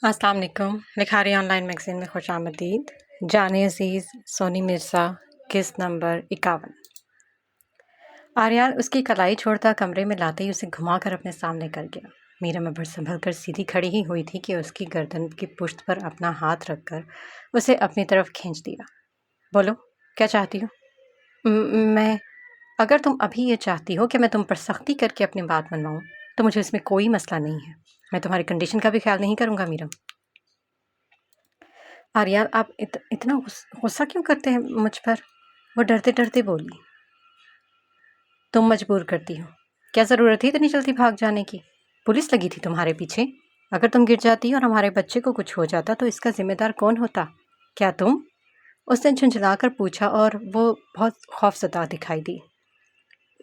अस्सलाम वालेकुम। Likhari online magazine में खुश आमदीद। जाने अज़ीज़ सोनी मिर्ज़ा किस्त नंबर 51। आर्यान उसकी कलाई छोड़ता कमरे में लाते ही उसे घुमाकर अपने सामने कर गया। मीरा अबर संभल कर सीधी खड़ी ही हुई थी कि उसकी गर्दन की पुश्त पर अपना हाथ रखकर उसे अपनी तरफ खींच दिया। बोलो, क्या चाहती हो? मैं अगर तुम अभी ये चाहती हो कि मैं तुम पर सख्ती करके अपनी बात मनवाऊँ तो मुझे इसमें कोई मसला नहीं है। मैं तुम्हारी कंडीशन का भी ख्याल नहीं करूँगा मीरा। आर्यान, आप इतना गुस्सा क्यों करते हैं मुझ पर? वो डरते डरते बोली। तुम मजबूर करती हो। क्या ज़रूरत थी इतनी जल्दी भाग जाने की? पुलिस लगी थी तुम्हारे पीछे। अगर तुम गिर जाती और हमारे बच्चे को कुछ हो जाता तो इसका जिम्मेदार कौन होता? क्या तुम? उसने झुंझलाकर पूछा और वो बहुत खौफज़दा दिखाई दी।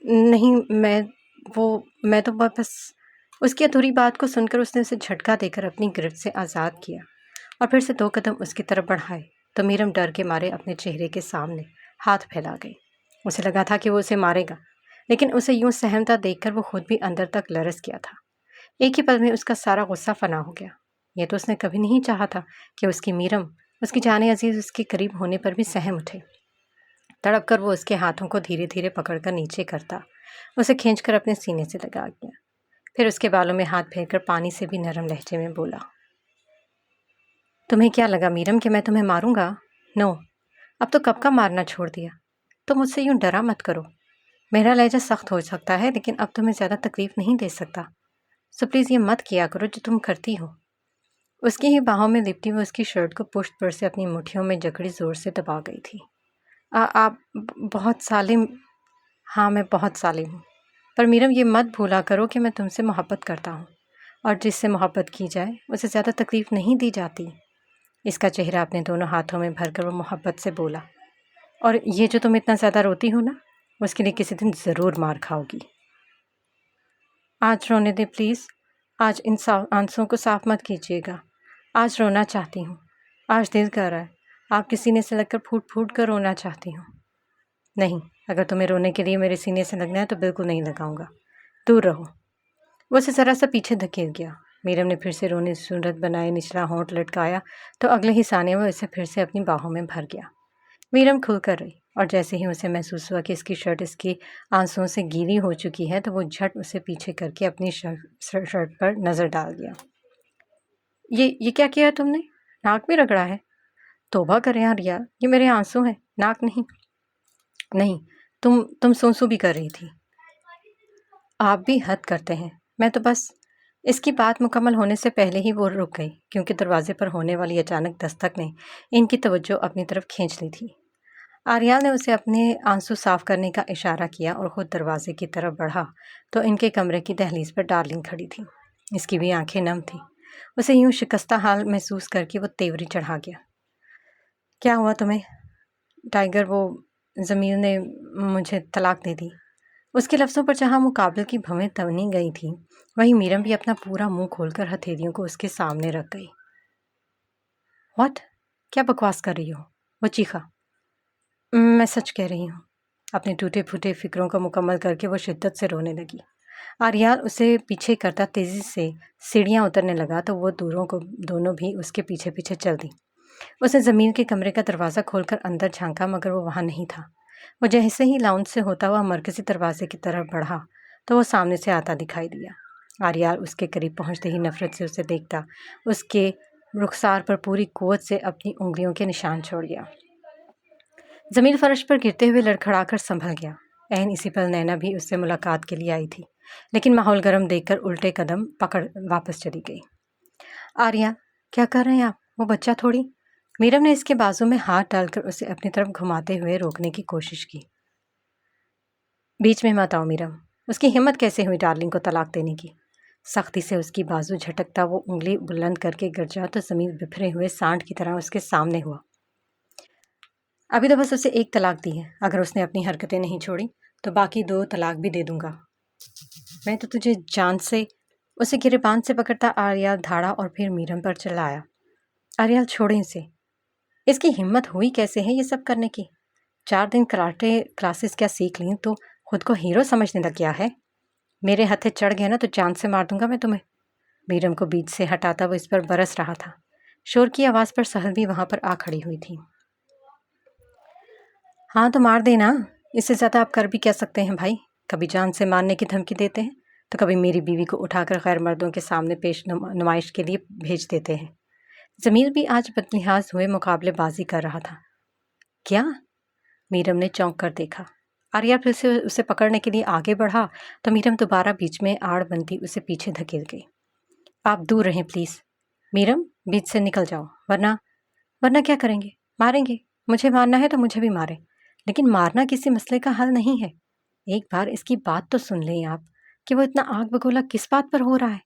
नहीं, मैं तो बस। उसकी अधूरी बात को सुनकर उसने उसे झटका देकर अपनी गिरफ्त से आज़ाद किया और फिर से 2 कदम उसकी तरफ बढ़ाए तो मीरम डर के मारे अपने चेहरे के सामने हाथ फैला गई। उसे लगा था कि वो उसे मारेगा, लेकिन उसे यूं सहमता देखकर वो खुद भी अंदर तक लरस गया था। एक ही पल में उसका सारा गुस्सा फना हो गया। यह तो उसने कभी नहीं चाहा था कि उसकी मीरम उसकी जाने अजीज उसके करीब होने पर भी सहम उठे। तड़प कर वो उसके हाथों को धीरे धीरे पकड़कर नीचे करता, उसे खींचकर अपने सीने से लगा गया। फिर उसके बालों में हाथ फेरकर पानी से भी नरम लहजे में बोला, तुम्हें क्या लगा मीरम कि मैं तुम्हें मारूंगा? नो, अब तो कब का मारना छोड़ दिया। तो मुझसे यूं डरा मत करो। मेरा लहजा सख्त हो सकता है लेकिन अब तुम्हें ज़्यादा तकलीफ नहीं दे सकता। सो प्लीज़ ये मत किया करो जो तुम करती हो। उसकी ही बाहों में लिपटी हुई उसकी शर्ट को पुष्ट पर से अपनी मुट्ठियों में जकड़ी जोर से दबा गई थी। आप बहुत सालिम। हाँ, मैं बहुत सालिम हूँ, पर मीरम ये मत भूला करो कि मैं तुमसे मोहब्बत करता हूँ और जिससे मोहब्बत की जाए उसे ज़्यादा तकलीफ़ नहीं दी जाती। इसका चेहरा अपने दोनों हाथों में भरकर वो मोहब्बत से बोला, और ये जो तुम इतना ज़्यादा रोती हो ना, उसके लिए किसी दिन ज़रूर मार खाओगी। आज रोने दे प्लीज़। आज इन आंसुओं को साफ मत कीजिएगा। आज रोना चाहती हूँ। आज दिल कर रहा है। आपके सीने से लगकर फूट फूट कर रोना चाहती हूँ। नहीं, अगर तुम्हें रोने के लिए मेरे सीने से लगना है तो बिल्कुल नहीं लगाऊंगा। दूर रहो। वो उसे ज़रा सा पीछे धकेल गया। मीरम ने फिर से रोने सूरत बनाए निचला होंठ लटकाया तो अगले ही साने वो इसे फिर से अपनी बाहों में भर गया। मीरम खुल कर रही और जैसे ही उसे महसूस हुआ कि इसकी शर्ट इसके आंसुओं से गीली हो चुकी है तो वो झट उसे पीछे करके अपनी शर्ट पर नज़र डाल दिया। ये क्या किया तुमने? नाक भी रगड़ा है? तौबा करें यार, ये मेरे आंसू हैं, नाक नहीं। नहीं, तुम सूसू भी कर रही थी। आप भी हद करते हैं। मैं तो बस। इसकी बात मुकम्मल होने से पहले ही वो रुक गई क्योंकि दरवाजे पर होने वाली अचानक दस्तक ने इनकी तवज्जो अपनी तरफ खींच ली थी। आर्याल ने उसे अपने आंसू साफ करने का इशारा किया और ख़ुद दरवाजे की तरफ बढ़ा तो इनके कमरे की दहलीज पर डार्लिंग खड़ी थी। इसकी भी आंखें नम थीं। उसे यूं शिकस्ता हाल महसूस करके वो तेवरी चढ़ा गया। क्या हुआ तुम्हें? टाइगर, वो ज़मील ने मुझे तलाक दे दी। उसके लफ्ज़ों पर जहाँ मुकाबले की भवें तवनी गई थीं, वहीं मीरम भी अपना पूरा मुंह खोलकर हथेलियों को उसके सामने रख गई। व्हाट? क्या बकवास कर रही हो? वो चीखा। मैं सच कह रही हूँ। अपने टूटे फूटे फिक्रों को मुकम्मल करके वो शिद्दत से रोने लगी। आर्याल उसे पीछे करता तेज़ी से सीढ़ियाँ उतरने लगा तो वो दोनों भी उसके पीछे पीछे चल दी। उसने ज़मीन के कमरे का दरवाज़ा खोलकर अंदर झांका मगर वो वहाँ नहीं था। वो जैसे ही लाउंज से होता हुआ मरकज़ी दरवाजे की तरफ बढ़ा तो वो सामने से आता दिखाई दिया। आर्याल उसके करीब पहुँचते ही नफ़रत से उसे देखता उसके रुखसार पर पूरी क़ुव्वत से अपनी उंगलियों के निशान छोड़ गया। ज़मीन फर्श पर गिरते हुए लड़खड़ाकर संभल गया। ऐन इसी पल नैना भी उससे मुलाकात के लिए आई थी, लेकिन माहौल गर्म देखकर उल्टे कदम पकड़ वापस चली गई। आर्या, क्या कर रहे हैं आप? वो बच्चा थोड़ी। मीरम ने इसके बाजू में हाथ डालकर उसे अपनी तरफ घुमाते हुए रोकने की कोशिश की। बीच में मत आओ मीरम। उसकी हिम्मत कैसे हुई डार्लिंग को तलाक देने की? सख्ती से उसकी बाजू झटकता वो उंगली बुलंद करके गिर जा तो ज़मीन बिखरे हुए सांड की तरह उसके सामने हुआ। अभी तो बस उसे 1 तलाक दी है। अगर उसने अपनी हरकतें नहीं छोड़ी तो बाकी 2 तलाक भी दे दूंगा। मैं तो तुझे जान से। उसे गिरेबान से पकड़ता आर्याल धाड़ा और फिर मीरम पर चिल्लाया, आर्याल छोड़े इसे। इसकी हिम्मत हुई कैसे है ये सब करने की? 4 दिन कराटे क्लासेस क्या सीख ली तो खुद को हीरो समझने लग गया है? मेरे हथे चढ़ गया ना तो जान से मार दूंगा मैं तुम्हें। मीरम को बीच से हटाता वो इस पर बरस रहा था। शोर की आवाज़ पर सहल भी वहाँ पर आ खड़ी हुई थी। हाँ तो मार देना, इससे ज़्यादा आप कर भी क्या सकते हैं भाई। कभी जान से मारने की धमकी देते हैं तो कभी मेरी बीवी को उठाकर गैर मर्दों के सामने पेश नुमाइश के लिए भेज देते हैं। ज़मीर भी आज बदलिहाज हुए मुकाबलेबाजी कर रहा था। क्या? मीरम ने चौंक कर देखा। आर्या फिर से उसे पकड़ने के लिए आगे बढ़ा तो मीरम दोबारा बीच में आड़ बनती उसे पीछे धकेल गई। आप दूर रहें प्लीज़। मीरम, बीच से निकल जाओ, वरना क्या करेंगे? मारेंगे। मुझे मारना है तो मुझे भी मारें, लेकिन मारना किसी मसले का हल नहीं है। एक बार इसकी बात तो सुन लें आप कि वो इतना आग बगोला किस बात पर हो रहा है।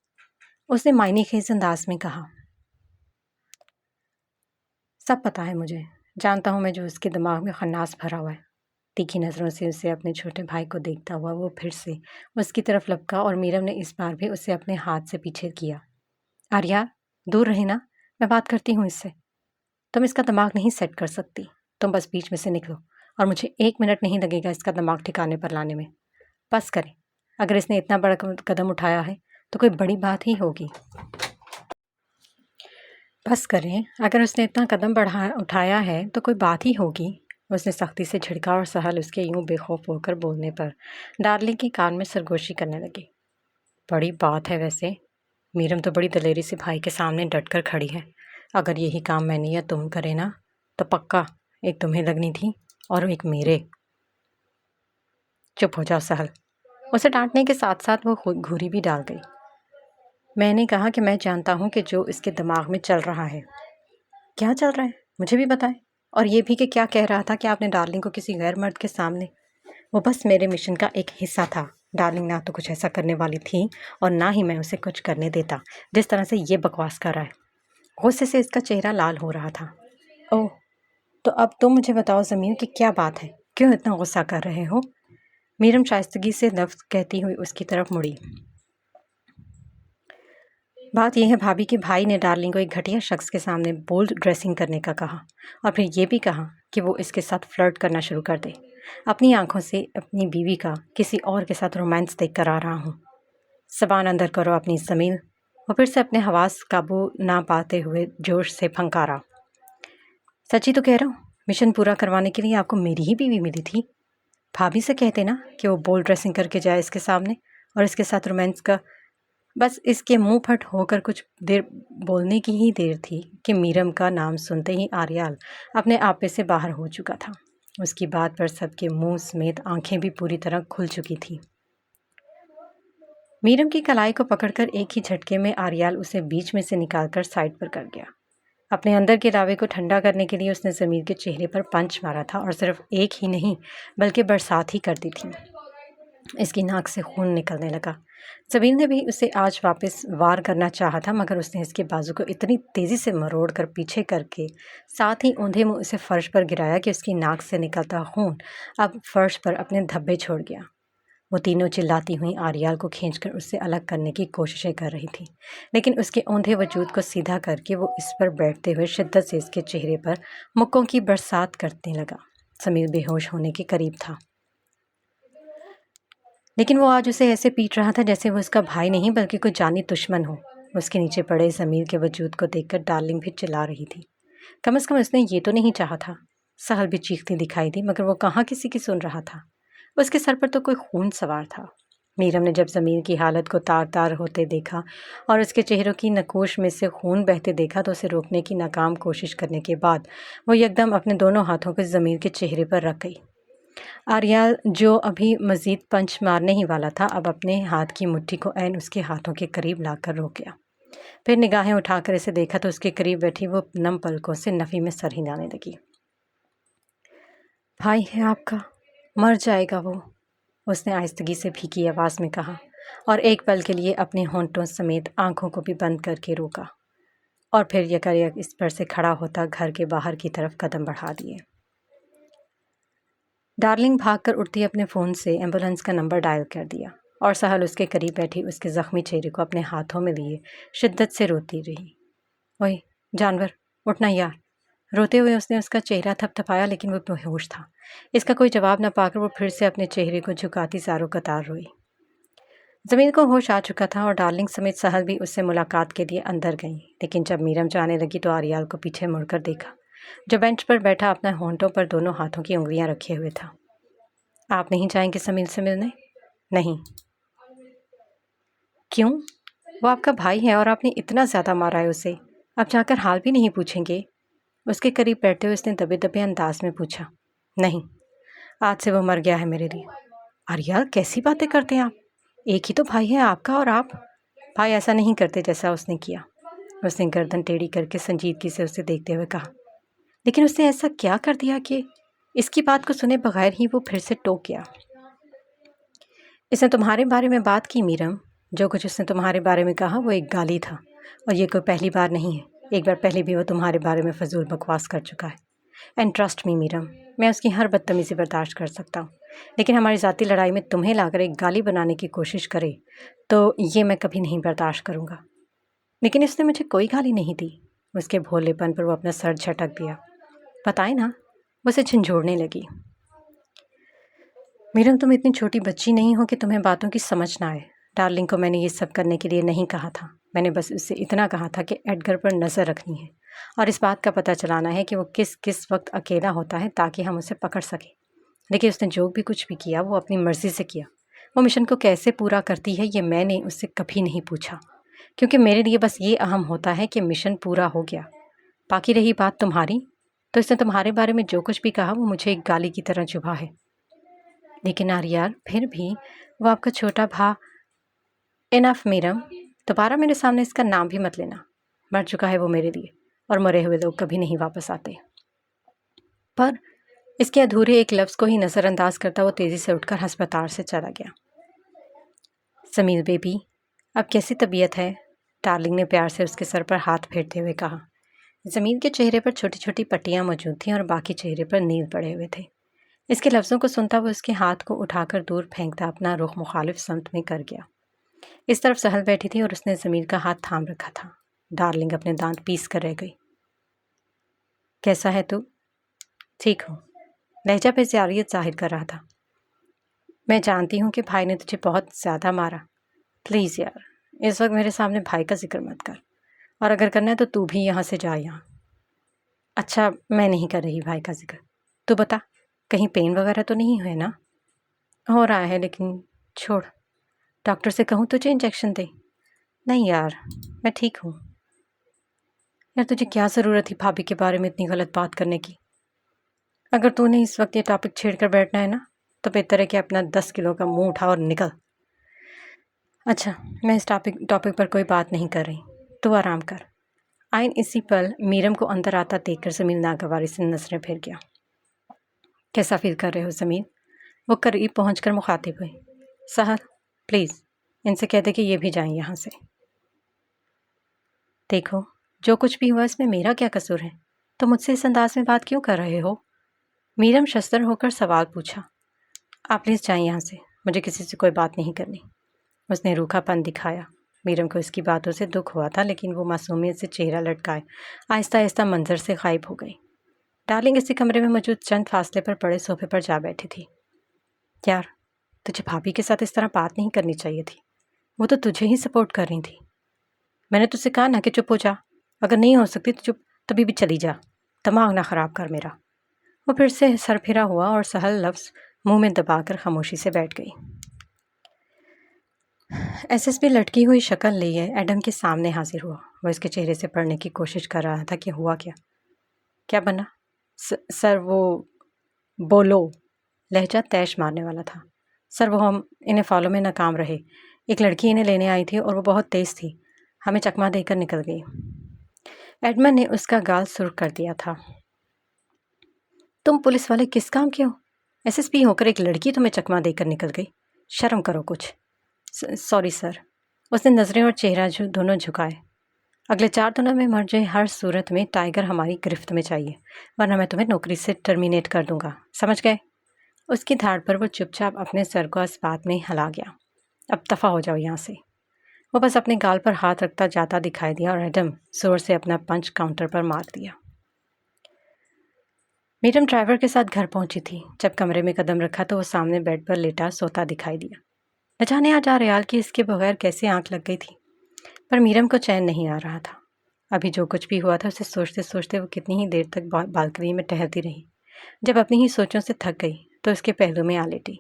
उसने मायने खेज अंदाज में कहा। सब पता है मुझे, जानता हूँ मैं जो उसके दिमाग में खन्नास भरा हुआ है। तीखी नज़रों से उसे अपने छोटे भाई को देखता हुआ वो फिर से उसकी तरफ लपका और मीरम ने इस बार भी उसे अपने हाथ से पीछे किया। आर्या, दूर रहे ना, मैं बात करती हूँ इससे। तुम इसका दिमाग नहीं सेट कर सकती, तुम बस बीच में से निकलो और मुझे 1 मिनट नहीं लगेगा इसका दिमाग ठिकाने पर लाने में। बस करें, अगर इसने इतना बड़ा कदम उठाया है तो कोई बड़ी बात ही होगी। बस करें, अगर उसने इतना कदम उठाया है तो कोई बात ही होगी। उसने सख्ती से झिड़का और सहल उसके यूं बेखौफ होकर बोलने पर डार्लिंग के कान में सरगोशी करने लगी। बड़ी बात है वैसे, मीरम तो बड़ी दलेरी से भाई के सामने डटकर खड़ी है। अगर यही काम मैंने या तुम करे ना तो पक्का एक तुम्हें लगनी थी और एक मेरे। चुप हो जाओ सहल। उसे डांटने के साथ साथ वो घूरी भी डाल गई। मैंने कहा कि मैं जानता हूँ कि जो इसके दिमाग में चल रहा है। क्या चल रहा है मुझे भी बताएं, और ये भी कि क्या कह रहा था कि आपने डार्लिंग को किसी गैर मर्द के सामने। वो बस मेरे मिशन का एक हिस्सा था। डार्लिंग ना तो कुछ ऐसा करने वाली थी और ना ही मैं उसे कुछ करने देता जिस तरह से ये बकवास कर रहा है। गुस्से से इसका चेहरा लाल हो रहा था। ओह, तो अब तुम मुझे बताओ ज़मीर कि क्या बात है, क्यों इतना गुस्सा कर रहे हो। मीरम शाइस्तगी से लफ्ज़ कहती हुई उसकी तरफ मुड़ी। बात यह है भाभी कि भाई ने डार्लिंग को एक घटिया शख्स के सामने बोल्ड ड्रेसिंग करने का कहा और फिर ये भी कहा कि वो इसके साथ फ्लर्ट करना शुरू कर दे। अपनी आंखों से अपनी बीवी का किसी और के साथ रोमांस देख कर आ रहा हूँ। ज़बान अंदर करो अपनी ज़मीन। वो फिर से अपने हवास काबू ना पाते हुए जोश से फंकारा। सच्ची तो कह रहा हूँ, मिशन पूरा करवाने के लिए आपको मेरी ही बीवी मिली थी। भाभी से कहते ना कि वो बोल्ड ड्रेसिंग करके जाए इसके सामने और इसके साथ रोमांस का। बस इसके मुंह फट होकर कुछ देर बोलने की ही देर थी कि मीरम का नाम सुनते ही आर्याल अपने आपे से बाहर हो चुका था। उसकी बात पर सबके मुंह समेत आंखें भी पूरी तरह खुल चुकी थी। मीरम की कलाई को पकड़कर एक ही झटके में आर्याल उसे बीच में से निकालकर साइड पर कर गया। अपने अंदर के रावे को ठंडा करने के लिए उसने ज़मीर के चेहरे पर पंच मारा था और सिर्फ एक ही नहीं बल्कि बरसात ही कर दी थी। इसकी नाक से खून निकलने लगा। ज़मीर ने भी उसे आज वापस वार करना चाहा था, मगर उसने इसके बाजू को इतनी तेज़ी से मरोड़ कर पीछे करके साथ ही औंधे मुँह उसे फर्श पर गिराया कि उसकी नाक से निकलता खून अब फर्श पर अपने धब्बे छोड़ गया। वो तीनों चिल्लाती हुई आर्याल को खींचकर उससे अलग करने की कोशिशें कर रही थी, लेकिन उसके औंधे वजूद को सीधा करके वो इस पर बैठते हुए शिद्दत से इसके चेहरे पर मुक्कों की बरसात करने लगा। ज़मीर बेहोश होने के करीब था, लेकिन वो आज उसे ऐसे पीट रहा था जैसे वो उसका भाई नहीं बल्कि कोई जानी दुश्मन हो। उसके नीचे पड़े ज़मीर के वजूद को देखकर डार्लिंग भी चिल्ला रही थी। कम से कम उसने ये तो नहीं चाहा था। सहल भी चीखती दिखाई दी, मगर वो कहाँ किसी की सुन रहा था। उसके सर पर तो कोई खून सवार था। मीरम ने जब ज़मीर की हालत को तार तार होते देखा और उसके चेहरों की नकोश में से खून बहते देखा तो उसे रोकने की नाकाम कोशिश करने के बाद वो एकदम अपने दोनों हाथों को ज़मीर के चेहरे पर रख गई। आर्याल, जो अभी मज़ीद पंच मारने ही वाला था, अब अपने हाथ की मुट्ठी को ऐन उसके हाथों के करीब लाकर रोक गया। फिर निगाहें उठाकर इसे देखा तो उसके करीब बैठी वो नम पलकों से नफ़ी में सर हिलाने लगी। भाई है आपका, मर जाएगा वो, उसने आहिस्तगी से भीगी आवाज़ में कहा और एक पल के लिए अपने होंठों समेत आंखों को भी बंद करके रोका और फिर यकरयक इस पर से खड़ा होता घर के बाहर की तरफ कदम बढ़ा दिए। डार्लिंग भागकर उठती अपने फ़ोन से एम्बुलेंस का नंबर डायल कर दिया और सहल उसके करीब बैठी उसके ज़ख्मी चेहरे को अपने हाथों में लिए शिद्दत से रोती रही। ओए जानवर, उठना यार। रोते हुए उसने उसका चेहरा थपथपाया, लेकिन वो बेहोश था। इसका कोई जवाब न पाकर वो फिर से अपने चेहरे को झुकाती ज़ारो कतार रोई। ज़मीर को होश आ चुका था और डार्लिंग समेत सहल भी उससे मुलाकात के लिए अंदर गईं, लेकिन जब मीरम जाने लगी तो आरियाल को पीछे मुड़कर देखा, जो बेंच पर बैठा अपने होंठों पर दोनों हाथों की उंगलियां रखे हुए था। आप नहीं जाएंगे समीर से मिलने? नहीं। क्यों? वो आपका भाई है और आपने इतना ज़्यादा मारा है उसे, अब जाकर हाल भी नहीं पूछेंगे? उसके करीब बैठते हुए उसने दबे दबे अंदाज में पूछा। नहीं, आज से वो मर गया है मेरे लिए। आरियाल, कैसी बातें करते हैं आप? एक ही तो भाई है आपका और आप। भाई ऐसा नहीं करते जैसा उसने किया। उसने गर्दन टेढ़ी करके संजीदगी से उसे देखते हुए कहा। लेकिन उसने ऐसा क्या कर दिया कि? इसकी बात को सुने बगैर ही वो फिर से टोक गया। इसने तुम्हारे बारे में बात की मीरम। जो कुछ उसने तुम्हारे बारे में कहा वो एक गाली था, और ये कोई पहली बार नहीं है। एक बार पहले भी वो तुम्हारे बारे में फजूल बकवास कर चुका है। एंड ट्रस्ट मी मीरम, मैं उसकी हर बदतमीज़ी बर्दाश्त कर सकता हूँ, लेकिन हमारी ज़ाती लड़ाई में तुम्हें लाकर एक गाली बनाने की कोशिश करे तो ये मैं कभी नहीं बर्दाश्त करूँगा। लेकिन इसने मुझे कोई गाली नहीं दी। उसके भोलेपन पर वो अपना सर झटक दिया। बताए ना। वो उसे झंझोड़ने लगी। मीरम, तुम इतनी छोटी बच्ची नहीं हो कि तुम्हें बातों की समझ ना आए। डार्लिंग को मैंने ये सब करने के लिए नहीं कहा था। मैंने बस उससे इतना कहा था कि एडगर पर नज़र रखनी है और इस बात का पता चलाना है कि वो किस किस वक्त अकेला होता है, ताकि हम उसे पकड़ सकें। लेकिन उसने जो भी कुछ भी किया वो अपनी मर्ज़ी से किया। वो मिशन को कैसे पूरा करती है ये मैंने उससे कभी नहीं पूछा, क्योंकि मेरे लिए बस ये अहम होता है कि मिशन पूरा हो गया। बाकी रही बात तुम्हारी, तो इसने तुम्हारे बारे में जो कुछ भी कहा वो मुझे एक गाली की तरह चुभा है। लेकिन आर्याल, फिर भी वो आपका छोटा भा। इनफ मीरम, दोबारा मेरे सामने इसका नाम भी मत लेना। मर चुका है वो मेरे लिए, और मरे हुए लोग कभी नहीं वापस आते। पर इसके अधूरे एक लफ्ज़ को ही नज़रअंदाज करता वो तेज़ी से उठकर अस्पताल से चला गया। समीर बेबी, अब कैसी तबीयत है? डार्लिंग ने प्यार से उसके सर पर हाथ फेरते हुए कहा। ज़मीन के चेहरे पर छोटी छोटी पट्टियाँ मौजूद थीं और बाकी चेहरे पर नील पड़े हुए थे। इसके लफ्ज़ों को सुनता वो उसके हाथ को उठाकर दूर फेंकता अपना रुख मुखालिफ समत में कर गया। इस तरफ सहल बैठी थी और उसने ज़मीर का हाथ थाम रखा था। डार्लिंग अपने दांत पीस कर रह गई। कैसा है तू? ठीक हूँ, लहजा पे ज़ारियत जाहिर कर रहा था। मैं जानती हूँ कि भाई ने तुझे बहुत ज़्यादा मारा। प्लीज़ यार, इस वक्त मेरे सामने भाई का जिक्र मत कर, और अगर करना है तो तू भी यहाँ से जा। यहाँ अच्छा, मैं नहीं कर रही भाई का जिक्र। तू बता, कहीं पेन वगैरह तो नहीं है ना? हो रहा है, लेकिन छोड़। डॉक्टर से कहूँ तुझे इंजेक्शन दे? नहीं यार, मैं ठीक हूँ। यार, तुझे क्या ज़रूरत थी भाभी के बारे में इतनी गलत बात करने की? अगर तूने इस वक्त ये टॉपिक छेड़ कर बैठना है ना, तो बेहतर है कि अपना 10 किलो का मुंह उठा और निकल। अच्छा, मैं इस टॉपिक पर कोई बात नहीं कर रही, तू आराम कर। आइन इसी पल मीरम को अंदर आता देखकर ज़मीर नागवारी से नजरें फिर गया। कैसा फील कर रहे हो ज़मीर? वो करीब पहुंचकर मुखातिब हुई। सहल, प्लीज़ इनसे कह दे कि ये भी जाएं यहाँ से। देखो, जो कुछ भी हुआ इसमें मेरा क्या कसूर है? तो मुझसे इस अंदाज में बात क्यों कर रहे हो? मीरम शस्तर होकर सवाल पूछा। आप प्लीज़ जाएं यहाँ से, मुझे किसी से कोई बात नहीं करनी। उसने रूखापन दिखाया। मीरम को इसकी बातों से दुख हुआ था, लेकिन वो मासूमियत से चेहरा लटकाए आहिस्ता आहिस्ता मंजर से गायब हो गई। डार्लिंग इसी कमरे में मौजूद चंद फासले पर पड़े सोफे पर जा बैठी थी। यार, तुझे भाभी के साथ इस तरह बात नहीं करनी चाहिए थी। वो तो तुझे ही सपोर्ट कर रही थी। मैंने तुझसे कहा ना कि चुप हो जा। अगर नहीं हो सकती तो चुप तभी भी चली जा। दिमाग ना ख़राब कर मेरा। वो फिर से सर फिरा हुआ और सहल लफ्ज़ मुंह में दबाकर खामोशी से बैठ गई। एसएसपी लटकी हुई शक्ल लिए एडम के सामने हाजिर हुआ। वो इसके चेहरे से पढ़ने की कोशिश कर रहा था कि हुआ क्या। क्या बना? सर वो बोलो। लहजा तैश मारने वाला था। सर वो हम इन्हें फॉलो में नाकाम रहे। एक लड़की इन्हें लेने आई थी और वो बहुत तेज़ थी, हमें चकमा देकर निकल गई। एडमंड ने उसका गाल सुर्ख कर दिया था। तुम पुलिस वाले किस काम के हो? एसएसपी होकर एक लड़की तुम्हें चकमा देकर निकल गई। शर्म करो कुछ। Sorry sir. उसने नज़रें और चेहरा दोनों झुकाए। अगले 4 दिनों में मर जाए, हर सूरत में टाइगर हमारी गिरफ्त में चाहिए, वरना मैं तुम्हें नौकरी से टर्मिनेट कर दूंगा। समझ गए? उसकी धाड़ पर वो चुपचाप अपने सर को इस बात में हिला गया। अब दफ़ा हो जाओ यहाँ से। वो बस अपने गाल पर हाथ रखता जाता दिखाई दिया और एडम जोर से अपना पंच काउंटर पर मार दिया। मीरम ड्राइवर के साथ घर पहुंची थी। जब कमरे में कदम रखा तो वो सामने बेड पर लेटा सोता दिखाई दिया। न जाने आज आर्याल की इसके बगैर कैसे आंख लग गई थी, पर मीरम को चैन नहीं आ रहा था। अभी जो कुछ भी हुआ था उसे सोचते सोचते वो कितनी ही देर तक बालकनी में टहलती रही। जब अपनी ही सोचों से थक गई तो उसके पहलू में आ लेटी,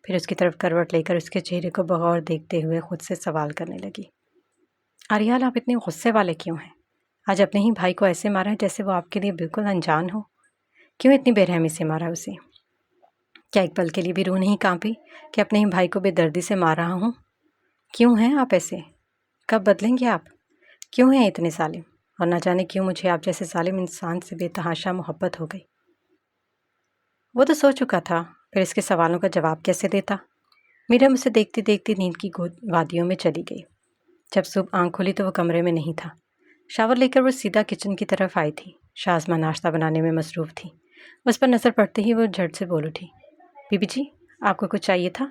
फिर उसकी तरफ करवट लेकर उसके चेहरे को बगौर देखते हुए खुद से सवाल करने लगी। आर्याल, आप इतने गुस्से वाले क्यों हैं? आज अपने ही भाई को ऐसे मारा है जैसे वो आपके लिए बिल्कुल अनजान हो। क्यों इतनी बेरहमी से मारा उसे? क्या एक पल के लिए भी रूह नहीं कांपी कि अपने ही भाई को बेदर्दी से मार रहा हूँ? क्यों हैं आप ऐसे? कब बदलेंगे आप? क्यों हैं इतने जालिम? और न जाने क्यों मुझे आप जैसे जालिम इंसान से बेतहाशा मोहब्बत हो गई। वो तो सो चुका था, फिर इसके सवालों का जवाब कैसे देता? मीरम उसे देखती देखती नींद की गोद वादियों में चली गई। जब सुबह आंख खुली तो वो कमरे में नहीं था। शावर लेकर वो सीधा किचन की तरफ आई थी। शाज़मा नाश्ता बनाने में मसरूफ़ थी। उस पर नज़र पड़ते ही वो झट से बोल उठी, बीबी जी, आपको कुछ चाहिए था?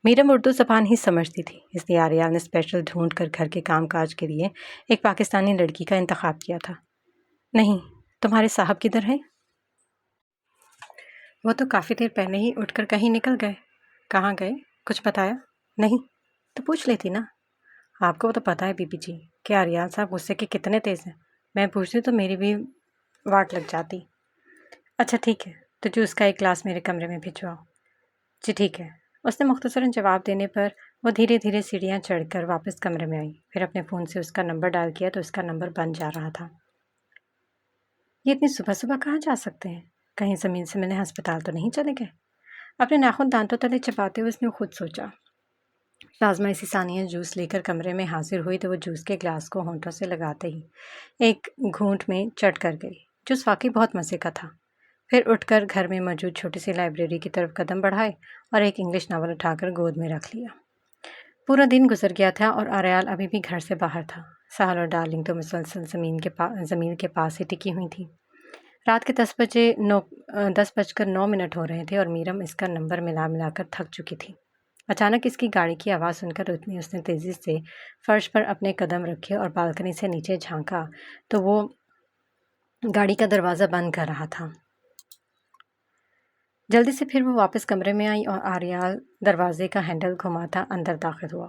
मीरम उर्दू ज़बान ही समझती थी, इसलिए आर्याल ने स्पेशल ढूंढ कर घर के काम काज के लिए एक पाकिस्तानी लड़की का इंतखाब किया था। नहीं, तुम्हारे साहब किधर हैं? वो तो काफ़ी देर पहले ही उठकर कहीं निकल गए। कहाँ गए? कुछ बताया? नहीं, तो पूछ लेती ना। आपको तो पता है बीबी जी कि आर्याल साहब गुस्से के कितने तेज़ हैं। मैं पूछती तो मेरी भी वाट लग जाती। अच्छा ठीक है, तो जूस का एक गिलास मेरे कमरे में भिजवाओ। जी ठीक है। उसने मुख्तसरन जवाब देने पर वो धीरे धीरे सीढ़ियाँ चढ़कर वापस कमरे में आई। फिर अपने फ़ोन से उसका नंबर डायल किया तो उसका नंबर बंद जा रहा था। ये इतनी सुबह सुबह कहाँ जा सकते हैं? कहीं ज़मीन से मिलने अस्पताल तो नहीं चले गए? अपने नाखून दांतों तले चबाते हुए उसने खुद सोचा। शाज़मा इसी सानिया जूस लेकर कमरे में हाजिर हुई तो वो जूस के गिलास को होंठों से लगाते ही एक घूंट में चट कर गई। जूस वाकई बहुत मज़े का था। फिर उठकर घर में मौजूद छोटी सी लाइब्रेरी की तरफ कदम बढ़ाए और एक इंग्लिश नावल उठाकर गोद में रख लिया। पूरा दिन गुजर गया था और आर्याल अभी भी घर से बाहर था। साहल और डार्लिंग तो मुसलसल ज़मीन के पास ही टिकी हुई थी। रात के 10 बजकर 9 मिनट हो रहे थे और मीरम इसका नंबर मिला मिलाकर थक चुकी थी। अचानक इसकी गाड़ी की आवाज़ सुनकर उसने तेज़ी से फर्श पर अपने कदम रखे और बालकनी से नीचे झांका तो वो गाड़ी का दरवाज़ा बंद कर रहा था। जल्दी से फिर वो वापस कमरे में आई और आर्याल दरवाजे का हैंडल घुमाता अंदर दाखिल हुआ।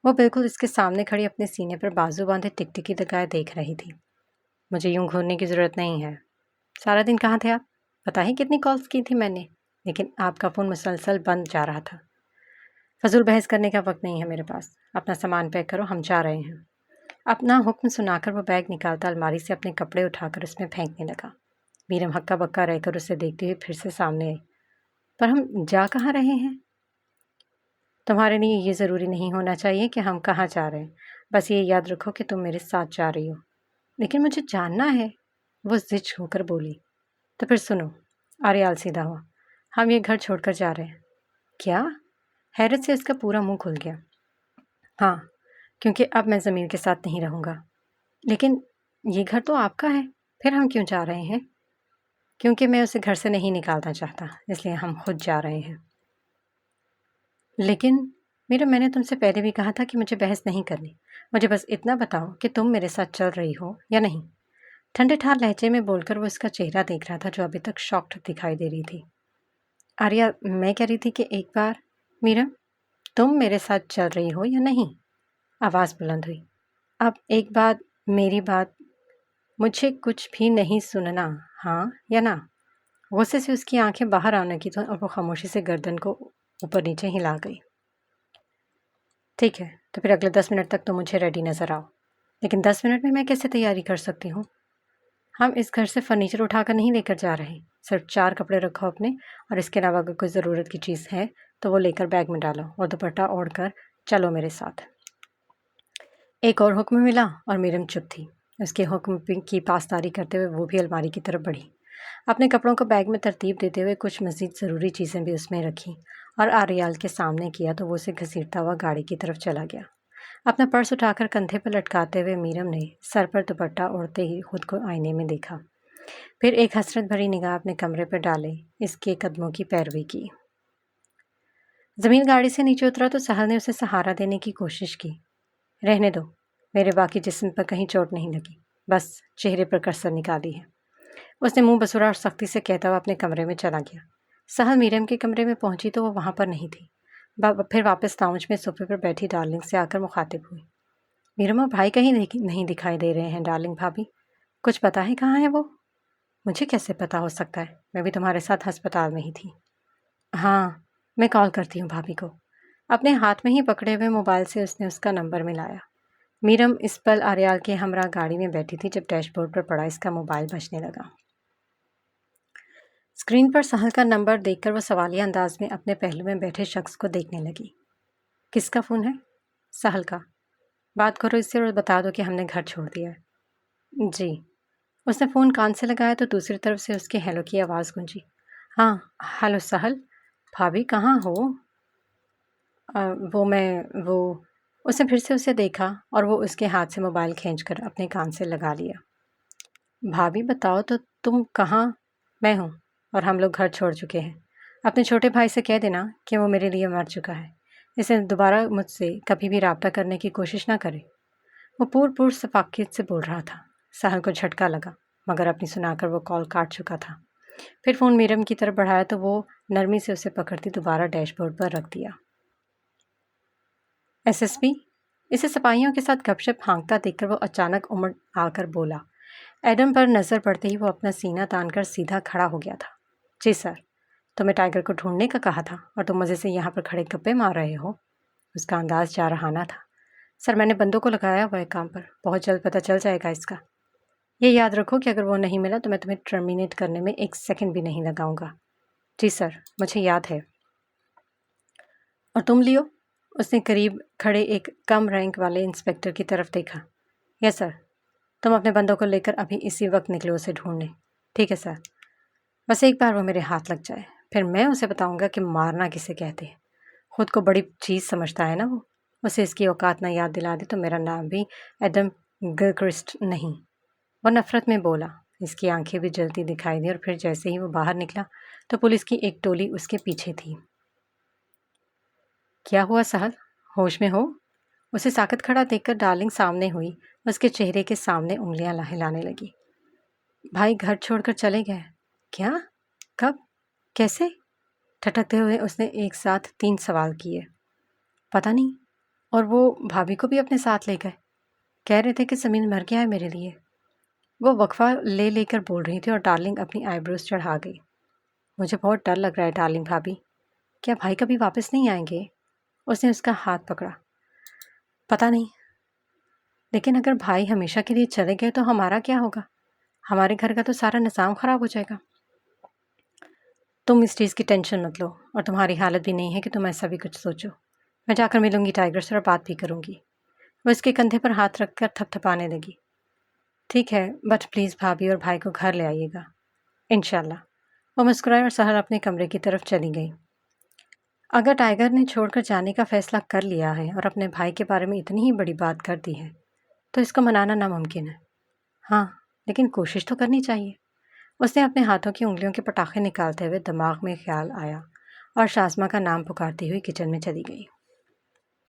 वो बिल्कुल इसके सामने खड़ी अपने सीने पर बाजू बांधे टिकटिकी लगाए देख रही थी। मुझे यूं घूरने की ज़रूरत नहीं है। सारा दिन कहाँ थे आप? पता ही कितनी कॉल्स की थी मैंने, लेकिन आपका फ़ोन मुसलसल बंद जा रहा था। फजूल बहस करने का वक्त नहीं है मेरे पास। अपना सामान पैक करो, हम जा रहे हैं। अपना हुक्म सुनाकर वो बैग निकालता अलमारी से अपने कपड़े उठाकर उसमें फेंकने लगा। मीरम हक्का बक्का रहकर उसे देखते हुए फिर से सामने आई। पर हम जा कहाँ रहे हैं? तुम्हारे लिए ये ज़रूरी नहीं होना चाहिए कि हम कहाँ जा रहे हैं। बस ये याद रखो कि तुम मेरे साथ जा रही हो। लेकिन मुझे जानना है, वो ज़िद होकर बोली। तो फिर सुनो। आर्याल सीधा हुआ। हम ये घर छोड़कर जा रहे हैं। क्या? हैरत से उसका पूरा मुंह खुल गया। हाँ, क्योंकि अब मैं ज़मीन के साथ नहीं रहूँगा। लेकिन ये घर तो आपका है, फिर हम क्यों जा रहे हैं? क्योंकि मैं उसे घर से नहीं निकालना चाहता, इसलिए हम खुद जा रहे हैं। लेकिन मैंने तुमसे पहले भी कहा था कि मुझे बहस नहीं करनी। मुझे बस इतना बताओ कि तुम मेरे साथ चल रही हो या नहीं। ठंडे ठार लहजे में बोलकर वो उसका चेहरा देख रहा था जो अभी तक शॉक्ड दिखाई दे रही थी। आर्या, मैं कह रही थी कि एक बार मीरा, तुम मेरे साथ चल रही हो या नहीं? आवाज़ बुलंद हुई। अब एक बात, मेरी बात, मुझे कुछ भी नहीं सुनना, हाँ या ना? गुस्से से उसकी आंखें बाहर आने की थी और वो खामोशी से गर्दन को ऊपर नीचे हिला गई। ठीक है, तो फिर अगले 10 मिनट तक तो मुझे रेडी नज़र आओ। लेकिन 10 मिनट में मैं कैसे तैयारी कर सकती हूँ? हम इस घर से फर्नीचर उठाकर नहीं लेकर जा रहे। सिर्फ 4 कपड़े रखो अपने, और इसके अलावा अगर कोई ज़रूरत की चीज़ है तो वो लेकर बैग में डालो और दुपट्टा ओढ़ कर चलो मेरे साथ। एक और हुक्म मिला और मीरम चुप थी। उसके हुक्म की पासदारी करते हुए वो भी अलमारी की तरफ बढ़ी। अपने कपड़ों को बैग में तरतीब देते हुए कुछ मज़ीद ज़रूरी चीज़ें भी उसमें रखीं और आर्याल के सामने किया तो वो उसे घसीटता हुआ गाड़ी की तरफ चला गया। अपना पर्स उठाकर कंधे पर लटकाते हुए मीरम ने सर पर दुपट्टा ओढ़ते ही खुद को आईने में देखा। फिर एक हसरत भरी निगाह अपने कमरे पर डाले इसके कदमों की पैरवी की। ज़मीन गाड़ी से नीचे उतरा तो सहल ने उसे सहारा देने की कोशिश की। रहने दो, मेरे बाकी जिस्म पर कहीं चोट नहीं लगी, बस चेहरे पर कसर निकाली है। उसने मुंह बसुरा और सख्ती से कहता हुआ अपने कमरे में चला गया। सहल मीरम के कमरे में पहुंची तो वो वहां पर नहीं थी। پھر واپس لاؤنج میں صوفے پر بیٹھی ڈارلنگ سے آ کر مخاطب ہوئی۔ میرم اور بھائی کہیں نہیں دکھائی دے رہے ہیں ڈارلنگ بھابھی، کچھ پتا ہے کہاں ہے وہ؟ مجھے کیسے پتا ہو سکتا ہے، میں بھی تمہارے ساتھ ہسپتال میں ہی تھی۔ ہاں میں کال کرتی ہوں بھابھی کو۔ اپنے ہاتھ میں ہی پکڑے ہوئے موبائل سے اس نے اس کا نمبر ملایا۔ میرم اس پل آریال کے ہمراہ گاڑی میں بیٹھی تھی جب ڈیش بورڈ پر پڑا اس کا موبائل بجنے لگا۔ اسکرین پر سہل کا نمبر دیکھ کر وہ سوالیہ انداز میں اپنے پہلو میں بیٹھے شخص کو دیکھنے لگی۔ کس کا فون ہے؟ سہل کا۔ بات کرو اس سے اور بتا دو کہ ہم نے گھر چھوڑ دیا ہے۔ جی۔ اس نے فون کان سے لگایا تو دوسری طرف سے اس کے ہیلو کی آواز گونجی۔ ہاں ہیلو سہل، بھابھی کہاں ہو؟ وہ اس نے پھر سے اسے دیکھا اور وہ اس کے ہاتھ سے موبائل کھینچ کر اپنے کان سے لگا لیا۔ بھابھی بتاؤ تو تم کہاں؟ میں ہوں اور ہم لوگ گھر چھوڑ چکے ہیں۔ اپنے چھوٹے بھائی سے کہہ دینا کہ وہ میرے لیے مر چکا ہے، اسے دوبارہ مجھ سے کبھی بھی رابطہ کرنے کی کوشش نہ کرے۔ وہ پور شفقت سے بول رہا تھا۔ سہل کو جھٹکا لگا مگر اپنی سنا کر وہ کال کاٹ چکا تھا۔ پھر فون میرم کی طرف بڑھایا تو وہ نرمی سے اسے پکڑتی دوبارہ ڈیش بورڈ پر رکھ دیا۔ ایس ایس پی اسے سپاہیوں کے ساتھ گپ شپ ہانکتا دیکھ کر وہ اچانک امڑ آ کر بولا۔ ایڈم پر نظر پڑتے ہی وہ اپنا سینہ تان کر سیدھا کھڑا ہو گیا تھا۔ جی سر، تمہیں ٹائیگر کو ڈھونڈنے کا کہا تھا اور تم مزے سے یہاں پر کھڑے گپے مار رہے ہو؟ اس کا انداز جارحانہ تھا۔ سر میں نے بندوں کو لگایا ہوا ہے کام پر، بہت جلد پتہ چل جائے گا اس کا۔ یہ یاد رکھو کہ اگر وہ نہیں ملا تو میں تمہیں ٹرمینیٹ کرنے میں 1 سیکنڈ بھی نہیں لگاؤں گا۔ جی سر، مجھے یاد ہے۔ اور تم لیو؟ اس نے قریب کھڑے ایک کم رینک والے انسپکٹر کی طرف دیکھا۔ یس سر، تم اپنے بندوں کو لے کر ابھی اسی وقت نکلو اسے ڈھونڈنے۔ ٹھیک ہے سر، بس ایک بار وہ میرے ہاتھ لگ جائے پھر میں اسے بتاؤں گا کہ مارنا کسے کہتے ہیں۔ خود کو بڑی چیز سمجھتا ہے نا وہ، اسے اس کی اوقات نہ یاد دلا دے تو میرا نام بھی ایڈم گلکرسٹ نہیں۔ وہ نفرت میں بولا۔ اس کی آنکھیں بھی جلتی دکھائی دی اور پھر جیسے ہی وہ باہر نکلا تو پولیس کی ایک ٹولی اس کے پیچھے تھی۔ کیا ہوا سہل، ہوش میں ہو؟ اسے ساکت کھڑا دیکھ کر ڈارلنگ سامنے ہوئی، اس کے چہرے کے سامنے انگلیاں ہلانے لگی۔ بھائی گھر چھوڑ کر چلے گئے؟ کیا؟ کب؟ کیسے؟ ٹھٹکتے ہوئے اس نے ایک ساتھ 3 سوال کیے۔ پتہ نہیں، اور وہ بھابھی کو بھی اپنے ساتھ لے گئے، کہہ رہے تھے کہ زمین مر گیا ہے میرے لیے۔ وہ وقفہ لے کر بول رہی تھی اور ڈارلنگ اپنی آئی بروز چڑھا گئی۔ مجھے بہت ڈر لگ رہا ہے ڈارلنگ بھابھی، کیا بھائی کبھی واپس نہیں آئیں گے؟ اس نے اس کا ہاتھ پکڑا۔ پتہ نہیں، لیکن اگر بھائی ہمیشہ کے لیے چلے گئے تو ہمارا کیا ہوگا؟ ہمارے گھر کا تو سارا نظام خراب ہو جائے گا۔ تم اس چیز کی ٹینشن مت لو، اور تمہاری حالت بھی نہیں ہے کہ تم ایسا بھی کچھ سوچو۔ میں جا کر ملوں گی ٹائیگر سے اور بات بھی کروں گی۔ وہ اس کے کندھے پر ہاتھ رکھ کر تھپ تھپانے لگی۔ ٹھیک ہے، بٹ پلیز بھابھی اور بھائی کو گھر لے آئیے گا۔ انشاءاللہ۔ وہ مسکرائے اور سہل اپنے کمرے کی طرف چلی گئی۔ اگر ٹائیگر نے چھوڑ کر جانے کا فیصلہ کر لیا ہے اور اپنے بھائی کے بارے میں اتنی ہی بڑی بات کر دی ہے تو اس کو منانا ناممکن ہے۔ ہاں، لیکن کوشش تو کرنی چاہیے۔ اس نے اپنے ہاتھوں کی انگلیوں کے پٹاخے نکالتے ہوئے دماغ میں خیال آیا اور شازمہ کا نام پکارتی ہوئی کچن میں چلی گئی۔